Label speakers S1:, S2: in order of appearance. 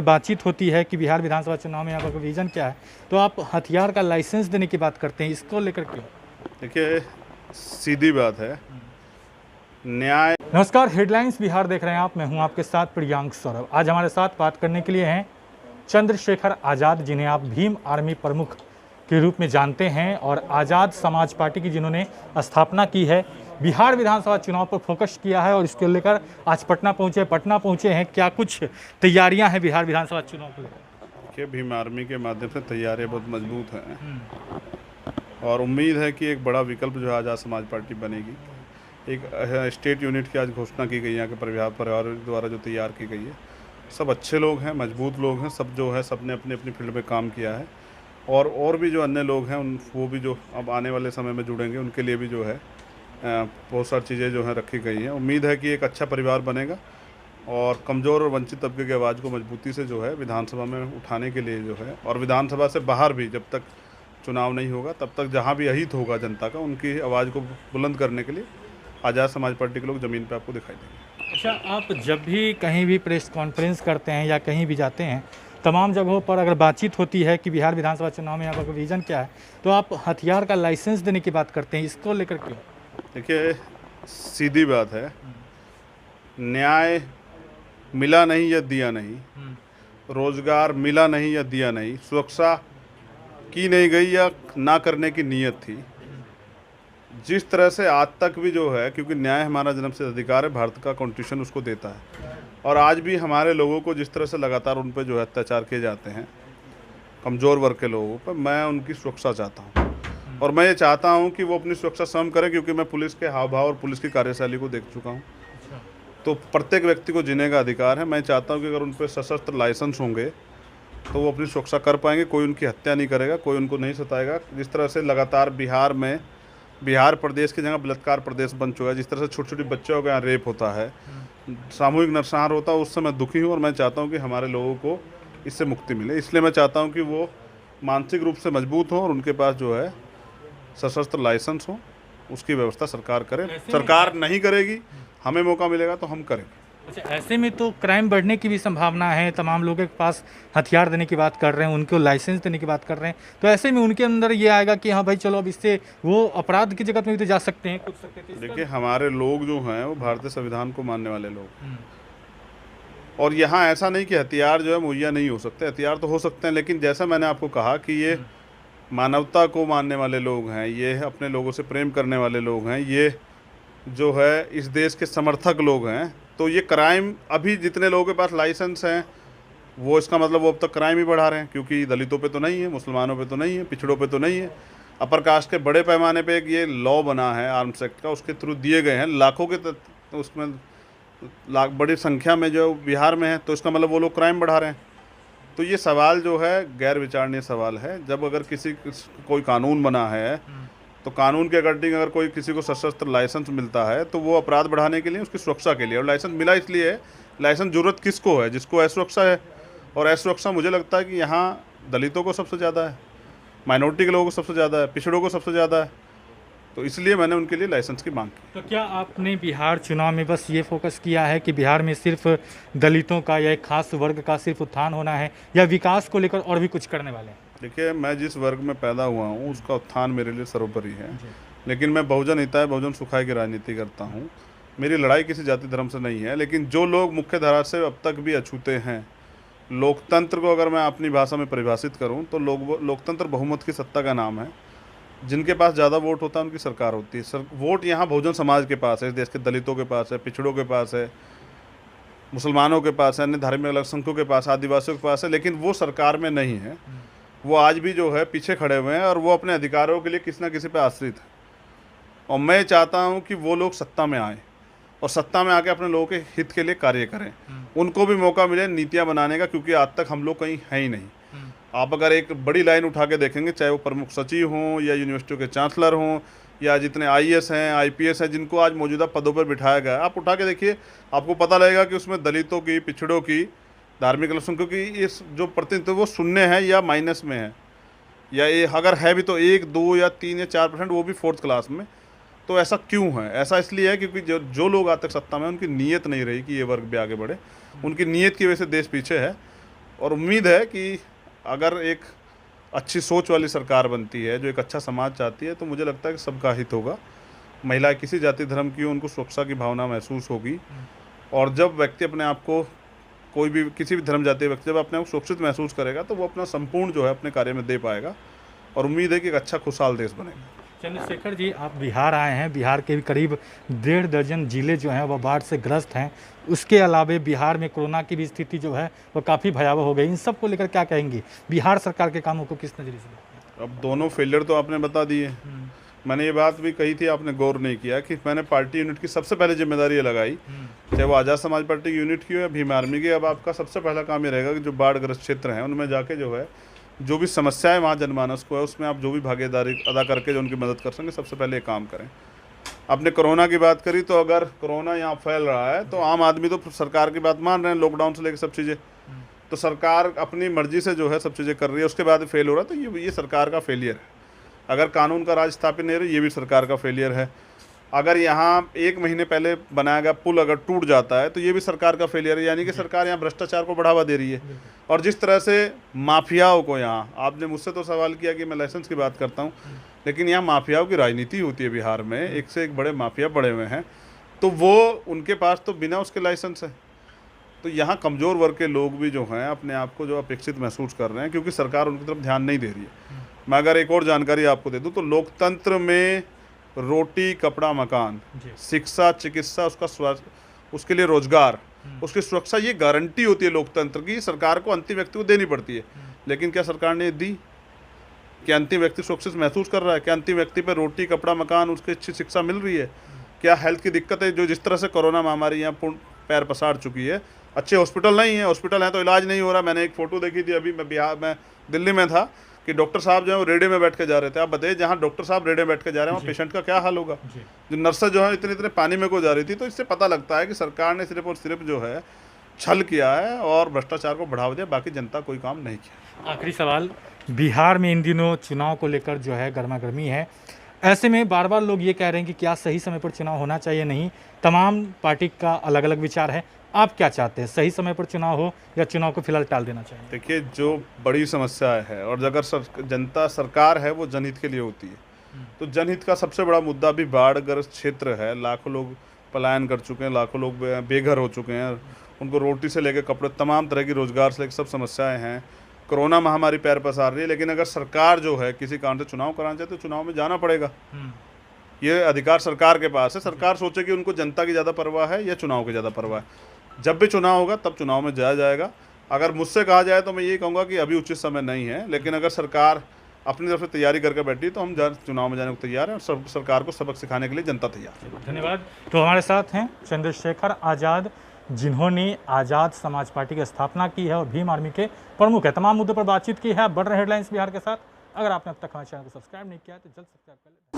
S1: बातचीत होती है कि बिहार विधानसभा चुनाव में आपका विजन क्या है, तो आप हथियार का लाइसेंस देने की बात करते हैं, इसको लेकर क्यों?
S2: देखिए, सीधी बात है, न्याय।
S1: नमस्कार, हेडलाइंस बिहार देख रहे हैं आप। मैं हूं आपके साथ प्रियांक सौरभ। आज हमारे साथ बात करने के लिए हैं चंद्रशेखर आज़ाद, जिन्हें आप भीम आर्मी प्रमुख के रूप में जानते हैं, और आज़ाद समाज पार्टी की जिन्होंने स्थापना की है। बिहार विधानसभा चुनाव पर फोकस किया है और इसको लेकर आज पटना पहुंचे हैं। क्या कुछ तैयारियां हैं बिहार विधानसभा चुनाव को लेकर?
S2: देखिए, भीम आर्मी के माध्यम से तैयारियां बहुत मजबूत हैं और उम्मीद है कि एक बड़ा विकल्प जो है आज़ाद समाज पार्टी बनेगी। एक स्टेट यूनिट की आज घोषणा की गई है, यहाँ के परिवार द्वारा जो तैयार की गई है। सब अच्छे लोग हैं, मजबूत लोग हैं, सब जो है सब ने अपनी अपनी फील्ड में काम किया है। और भी जो अन्य लोग हैं वो भी जो अब आने वाले समय में जुड़ेंगे, उनके लिए भी जो है बहुत सारी चीज़ें जो हैं रखी गई हैं। उम्मीद है कि एक अच्छा परिवार बनेगा और कमज़ोर और वंचित तबके की आवाज़ को मजबूती से जो है विधानसभा में उठाने के लिए जो है, और विधानसभा से बाहर भी जब तक चुनाव नहीं होगा तब तक जहाँ भी अहित होगा जनता का, उनकी आवाज़ को बुलंद करने के लिए आज़ाद समाज पार्टी के लोग ज़मीन पे आपको दिखाई देंगे।
S1: अच्छा, आप जब भी कहीं भी प्रेस कॉन्फ्रेंस करते हैं या कहीं भी जाते हैं, तमाम जगहों पर अगर बातचीत होती है कि बिहार विधानसभा चुनाव में आपका विजन क्या है, तो आप हथियार का लाइसेंस देने की बात करते हैं, इसको लेकर क्यों?
S2: देखिए, सीधी बात है, न्याय मिला नहीं या दिया नहीं, रोजगार मिला नहीं या दिया नहीं, सुरक्षा की नहीं गई या ना करने की नीयत थी। जिस तरह से आज तक भी जो है, क्योंकि न्याय हमारा जन्मसिद्ध अधिकार है, भारत का कॉन्स्टिट्यूशन उसको देता है, और आज भी हमारे लोगों को जिस तरह से लगातार उन पर जो है अत्याचार किए जाते हैं, कमज़ोर वर्ग के लोगों पर, मैं उनकी सुरक्षा चाहता हूँ। और मैं ये चाहता हूँ कि वो अपनी सुरक्षा स्वयं करें, क्योंकि मैं पुलिस के हाव भाव और पुलिस की कार्यशैली को देख चुका हूँ। तो प्रत्येक व्यक्ति को जीने का अधिकार है। मैं चाहता हूँ कि अगर उन पर सशस्त्र लाइसेंस होंगे तो वो अपनी सुरक्षा कर पाएंगे, कोई उनकी हत्या नहीं करेगा, कोई उनको नहीं सताएगा। जिस तरह से लगातार बिहार प्रदेश की जगह बलात्कार प्रदेश बन चुका है, जिस तरह से छोटी छोटी बच्चों का यहाँ रेप होता है, सामूहिक नरसंहार होता है, उससे मैं दुखी हूँ और मैं चाहता हूँ कि हमारे लोगों को इससे मुक्ति मिले। इसलिए मैं चाहता हूँ कि वो मानसिक रूप से मजबूत हों और उनके पास जो है सशस्त्र लाइसेंस हो। उसकी व्यवस्था सरकार करे। सरकार नहीं करेगी, हमें मौका मिलेगा तो हम करेंगे।
S1: अच्छा, ऐसे में तो क्राइम बढ़ने की भी संभावना है। तमाम लोगों के पास हथियार देने की बात कर रहे हैं, उनको लाइसेंस देने की बात कर रहे हैं, तो ऐसे में उनके अंदर ये आएगा कि हाँ भाई चलो, अब इससे वो अपराध की जगत में भी तो जा सकते हैं, कुछ सकते हैं।
S2: देखिए, हमारे लोग जो हैं वो भारतीय संविधान को मानने वाले लोग, और यहाँ ऐसा नहीं कि हथियार जो है मुहैया नहीं हो सकते, हथियार तो हो सकते हैं, लेकिन जैसा मैंने आपको कहा कि ये मानवता को मानने वाले लोग हैं, ये अपने लोगों से प्रेम करने वाले लोग हैं, ये जो है इस देश के समर्थक लोग हैं। तो ये क्राइम, अभी जितने लोगों के पास लाइसेंस हैं वो, इसका मतलब वो अब तक क्राइम ही बढ़ा रहे हैं, क्योंकि दलितों पे तो नहीं है, मुसलमानों पे तो नहीं है, पिछड़ों पे तो नहीं है। अपर कास्ट के बड़े पैमाने पे एक ये लॉ बना है आर्म्स एक्ट का, उसके थ्रू दिए गए हैं लाखों के, तो उसमें बड़ी संख्या में जो बिहार में है, तो इसका मतलब वो लोग क्राइम बढ़ा रहे हैं। तो ये सवाल जो है गैर विचारणीय सवाल है। जब अगर कोई कानून बना है तो कानून के अकॉर्डिंग अगर कोई किसी को सशस्त्र लाइसेंस मिलता है तो वो अपराध बढ़ाने के लिए, उसकी सुरक्षा के लिए। और लाइसेंस मिला इसलिए है, लाइसेंस जरूरत किसको है? जिसको असुरक्षा है। और असुरक्षा मुझे लगता है कि यहाँ दलितों को सबसे ज़्यादा है, माइनॉरिटी के लोगों को सबसे ज़्यादा है, पिछड़ों को सबसे ज़्यादा है। तो इसलिए मैंने उनके लिए लाइसेंस की मांग की।
S1: तो क्या आपने बिहार चुनाव में बस ये फोकस किया है कि बिहार में सिर्फ दलितों का या एक खास वर्ग का सिर्फ उत्थान होना है, या विकास को लेकर और भी कुछ करने वाले हैं?
S2: देखिए, मैं जिस वर्ग में पैदा हुआ हूँ उसका उत्थान मेरे लिए सर्वोपरि है, लेकिन मैं बहुजन हिताय बहुजन सुखाय की राजनीति करता हूँ। मेरी लड़ाई किसी जाति धर्म से नहीं है। लेकिन जो लोग मुख्य धारा से अब तक भी अछूते हैं, लोकतंत्र को अगर मैं अपनी भाषा में परिभाषित करूँ तो लोकतंत्र बहुमत की सत्ता का नाम है। जिनके पास ज़्यादा वोट होता है उनकी सरकार होती है। वोट यहाँ बहुजन समाज के पास है, इस देश के दलितों के पास है, पिछड़ों के पास है, मुसलमानों के पास है, अन्य धार्मिक अल्पसंख्यकों के पास, आदिवासियों के पास है, लेकिन वो सरकार में नहीं है। वो आज भी जो है पीछे खड़े हुए हैं और वो अपने अधिकारों के लिए किसी न किसी पे आश्रित है। और मैं चाहता हूँ कि वो लोग सत्ता में आए और सत्ता में आके अपने लोगों के हित के लिए कार्य करें। उनको भी मौका मिले नीतियाँ बनाने का, क्योंकि आज तक हम लोग कहीं हैं ही नहीं। आप अगर एक बड़ी लाइन उठा के देखेंगे, चाहे वो प्रमुख सचिव हों या यूनिवर्सिटियों के चांसलर हों या जितने आईएएस हैं, आईपीएस हैं, जिनको आज मौजूदा पदों पर बिठाया गया है, आप उठा के देखिए, आपको पता लगेगा कि उसमें दलितों की, पिछड़ों की, धार्मिक अल्पसंख्यकों की इस जो प्रतिनिधित्व वो शून्य है या माइनस में है, या ये अगर है भी तो 1, 2 या 3 या 4%, वो भी 4th क्लास में। तो ऐसा क्यों है? ऐसा इसलिए है क्योंकि जो लोग आज तक सत्ता में, उनकी नीयत नहीं रही कि ये वर्ग भी आगे बढ़े। उनकी नीयत की वजह से देश पीछे है। और उम्मीद है कि अगर एक अच्छी सोच वाली सरकार बनती है, जो एक अच्छा समाज चाहती है, तो मुझे लगता है कि सबका हित होगा। महिलाएं किसी जाति धर्म की हो, उनको सुरक्षा की भावना महसूस होगी। और जब व्यक्ति अपने आप को, कोई भी किसी भी धर्म जाति व्यक्ति जब अपने आप को सुरक्षित महसूस करेगा, तो वो अपना संपूर्ण जो है अपने कार्य में दे पाएगा। और उम्मीद है कि एक अच्छा खुशहाल देश बनेगा।
S1: चंद्रशेखर जी, आप बिहार आए हैं। बिहार के भी करीब 1.5 दर्जन जिले जो हैं वह बाढ़ से ग्रस्त हैं। उसके अलावे बिहार में कोरोना की भी स्थिति जो है वह काफ़ी भयावह हो गई। इन सब को लेकर क्या कहेंगे? बिहार सरकार के कामों को किस नज़रिए से देखते हैं?
S2: अब दोनों फेलियर तो आपने बता दिए। मैंने ये बात भी कही थी, आपने गौर नहीं किया कि मैंने पार्टी यूनिट की सबसे पहले जिम्मेदारी ये लगाई, चाहे वो आज़ाद समाज पार्टी की यूनिट की हो या भीम आर्मी की। अब आपका सबसे पहला काम ये रहेगा कि जो बाढ़ग्रस्त क्षेत्र हैं उनमें जाके जो है जो भी समस्याएं वहाँ जनमानस को है, उसमें आप जो भी भागीदारी अदा करके जो उनकी मदद कर सकें, सबसे पहले ये काम करें। आपने कोरोना की बात करी, तो अगर कोरोना यहाँ फैल रहा है तो आम आदमी तो सरकार की बात मान रहे हैं, लॉकडाउन से लेकर सब चीज़ें। तो सरकार अपनी मर्जी से जो है सब चीज़ें कर रही है, उसके बाद फेल हो रहा है, तो ये सरकार का फेलियर है। अगर कानून का राज स्थापित नहीं रही, ये भी सरकार का फेलियर है। अगर यहाँ 1 महीने पहले बनाया गया पुल अगर टूट जाता है, तो ये भी सरकार का फेलियर है। यानी कि सरकार यहाँ भ्रष्टाचार को बढ़ावा दे रही है। और जिस तरह से माफियाओं को, यहाँ आपने मुझसे तो सवाल किया कि मैं लाइसेंस की बात करता हूँ, लेकिन यहाँ माफियाओं की राजनीति होती है बिहार में। एक से एक बड़े माफिया बड़े हुए हैं, तो वो उनके पास तो बिना उसके लाइसेंस है। तो यहाँ कमज़ोर वर्ग के लोग भी जो हैं अपने आप को जो अपेक्षित महसूस कर रहे हैं, क्योंकि सरकार उनकी तरफ ध्यान नहीं दे रही है। मैं अगर एक और जानकारी आपको दे दूं, तो लोकतंत्र में रोटी, कपड़ा, मकान, शिक्षा, चिकित्सा, उसका स्वास्थ्य, उसके लिए रोजगार, उसकी सुरक्षा, ये गारंटी होती है लोकतंत्र की। सरकार को अंतिम व्यक्ति को देनी पड़ती है। लेकिन क्या सरकार ने दी? क्या अंतिम व्यक्ति सुरक्षित महसूस कर रहा है? क्या अंतिम व्यक्ति पर रोटी, कपड़ा, मकान, उसकी अच्छी शिक्षा मिल रही है? क्या हेल्थ की दिक्कत है? जो जिस तरह से कोरोना महामारी यहाँ पूर्ण पैर पसार चुकी है, अच्छे हॉस्पिटल नहीं है, हॉस्पिटल है तो इलाज नहीं हो रहा। मैंने एक फ़ोटो देखी थी, अभी मैं दिल्ली में था, कि डॉक्टर साहब जो है वो रेडे में बैठ के जा रहे थे। आप बताइए, जहाँ डॉक्टर साहब रेडे में बैठ के जा रहे हैं, वहाँ पेशेंट का क्या हाल होगा? जो नर्सें जो है इतने पानी में को जा रही थी। तो इससे पता लगता है कि सरकार ने सिर्फ और सिर्फ जो है छल किया है और भ्रष्टाचार को बढ़ावा दिया, बाकी जनता कोई काम नहीं किया।
S1: आखिरी सवाल, बिहार में इन दिनों चुनाव को लेकर जो है गर्मा गर्मी है। ऐसे में बार बार लोग ये कह रहे हैं कि क्या सही समय पर चुनाव होना चाहिए? नहीं, तमाम पार्टी का अलग अलग विचार है। आप क्या चाहते हैं, सही समय पर चुनाव हो या चुनाव को फिलहाल टाल देना चाहिए?
S2: देखिए, जो बड़ी समस्या है और अगर जनता सरकार है वो जनहित के लिए होती है, तो जनहित का सबसे बड़ा मुद्दा भी बाढ़ग्रस्त क्षेत्र है। लाखों लोग पलायन कर चुके हैं, लाखों लोग बेघर हो चुके हैं। उनको रोटी से लेकर कपड़े, तमाम तरह की रोजगार से लेकर सब समस्याएं हैं। कोरोना महामारी पैर पसार रही है, लेकिन अगर सरकार जो है किसी कारण से चुनाव कराना चाहती है तो चुनाव में जाना पड़ेगा। ये अधिकार सरकार के पास है। सरकार सोचे कि उनको जनता की ज़्यादा परवाह है या चुनाव की ज़्यादा परवाह है। जब भी चुनाव होगा तब चुनाव में जाया जाएगा। अगर मुझसे कहा जाए तो मैं ये कहूँगा कि अभी उचित समय नहीं है, लेकिन अगर सरकार अपनी तरफ से तैयारी करके बैठी तो हम चुनाव में जाने को तैयार हैं और सरकार को सबक सिखाने के लिए जनता तैयार है।
S1: धन्यवाद। तो हमारे साथ हैं चंद्रशेखर आज़ाद, जिन्होंने आज़ाद समाज पार्टी की स्थापना की है और भीम आर्मी के प्रमुख है। तमाम मुद्दों पर बातचीत की है। बढ़ रहे हेडलाइंस बिहार के साथ। अगर आपने अब तक हमारे चैनल को सब्सक्राइब नहीं किया तो जल्द सब्सक्राइब कर लें।